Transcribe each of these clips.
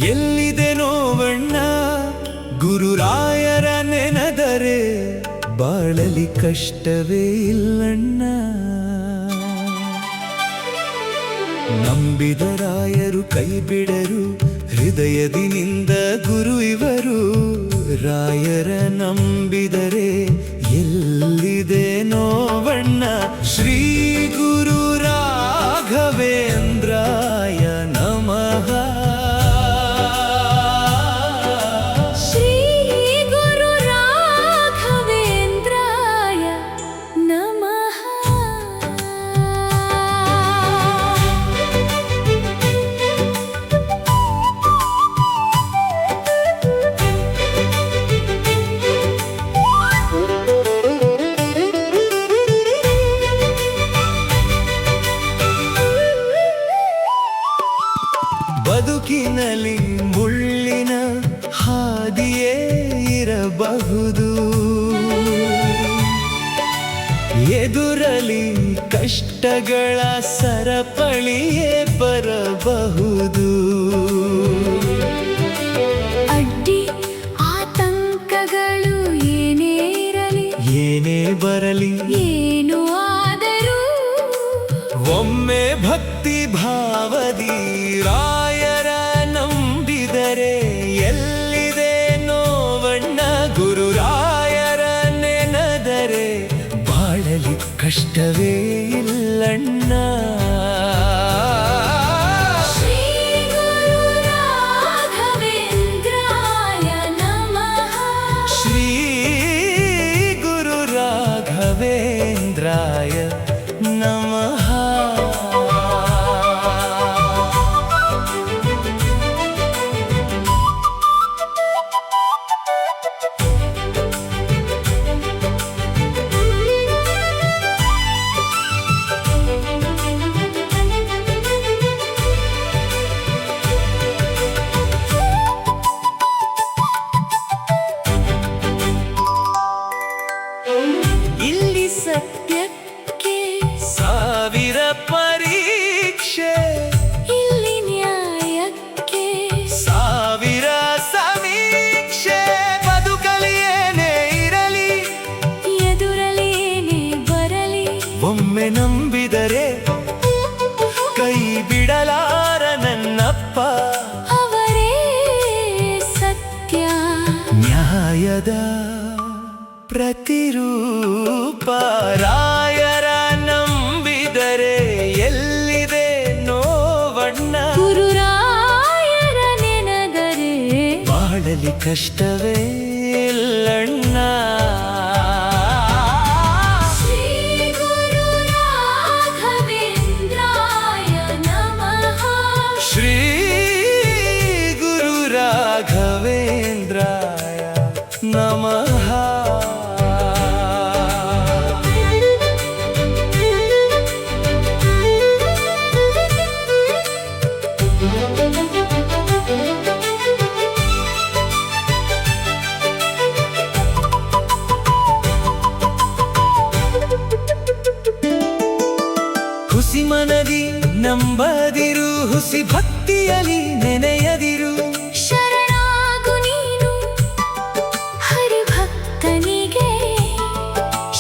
ಎಲ್ಲಿದೆ ನೋವಣ್ಣ ಗುರುರಾಯರ ನೆನೆದರೆ ಬಾಳಲಿ ಕಷ್ಟವೇ ಇಲ್ಲಣ್ಣ. ನಂಬಿದ ರಾಯರು ಕೈ ಬಿಡರು, ಹೃದಯದಿನಿಂದ ಗುರು ಇವರು. ರಾಯರ ನಂಬಿದರೆ ಎಲ್ಲಿದೆ ನೋವಣ್ಣ. ಶ್ರೀ ಗುರು ರಾಘವೇಂದ್ರಾಯ ನಮಃ. ಶ್ರೀ ಗುರು ರಾಘವೇಂದ್ರಾಯ ನಮಃ. ಬದುಕಿನಲ್ಲಿ ಮುಳ್ಳಿನ ಹಾದಿಯೇ ಇರಬಹುದು, ಎದುರಲಿ ಕಷ್ಟಗಳ ಸರಪಳಿಯೇ ಬರಬಹುದು. ಅಡ್ಡಿ ಆತಂಕಗಳು ಏನೇ ಇರಲಿ, ಏನೇ ಬರಲಿ, ಏನು ಆದರೂ ಒಮ್ಮೆ ಭಕ್ತಿ ಭಾವದಿ ರಾಯರ ನಂಬಿದರೆ ಎಲ್ಲಿದೆ ನೋವಣ್ಣ. ಗುರು ರಾಯರ ನೆನೆದರೆ ಬಾಳಲಿ ಕಷ್ಟವೇ ಇಲ್ಲಣ್ಣ. ಶ್ರೀ ಗುರು ರಾಘವೇಂದ್ರಾಯ ನಮಃ. ಶ್ರೀ ಗುರು ರಾಘವೇಂದ್ರಾಯ ನಮಃ. ಇಲ್ಲಿ ಸತ್ಯಕ್ಕೆ ಸಾವಿರ ಪರೀಕ್ಷೆ, ಇಲ್ಲಿ ನ್ಯಾಯಕ್ಕೆ ಸಾವಿರ ಸಮೀಕ್ಷೆ. ಬದುಕಲಿ ಏನೇ ಇರಲಿ, ಎದುರಲಿ ಏನೇ ಬರಲಿ, ಒಮ್ಮೆ ನಂಬಿದರೆ ಕೈ ಬಿಡಲಾರ ನನ್ನಪ್ಪ. ಅವರೇ ಸತ್ಯ ನ್ಯಾಯದ ಪ್ರತಿರೂಪ. ರಾಯರ ನಂಬಿದರೆ ಎಲ್ಲಿದೆ ನೋವಣ್ಣ. ಗುರು ರಾಯರ ನೆನೆದರೆ ಬಾಳಲಿ ಕಷ್ಟವೇ ಇಲ್ಲಣ್ಣ. ಶ್ರೀ ಗುರು ರಾಘವೇಂದ್ರಾಯ ನಮಃ. ಶ್ರೀ ಗುರು ರಾಘವೇಂದ್ರಾಯ ನಮಃ. ಹುಸಿ ಮನದಿ ನಂಬದಿರು, ಹುಸಿ ಭಕ್ತಿಯಲಿ ನೆನೆಯದಿರು. ಶರಣಾಗು ನೀನು ಹರಿಭಕ್ತನಿಗೆ,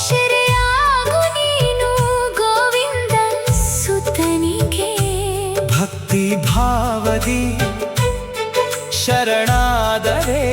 ಶರಣಾಗು ನೀನು ಗೋವಿಂದ ಸುತನಿಗೆ. ಭಕ್ತಿ ಭಾವದಿ ಶರಣಾದರೆ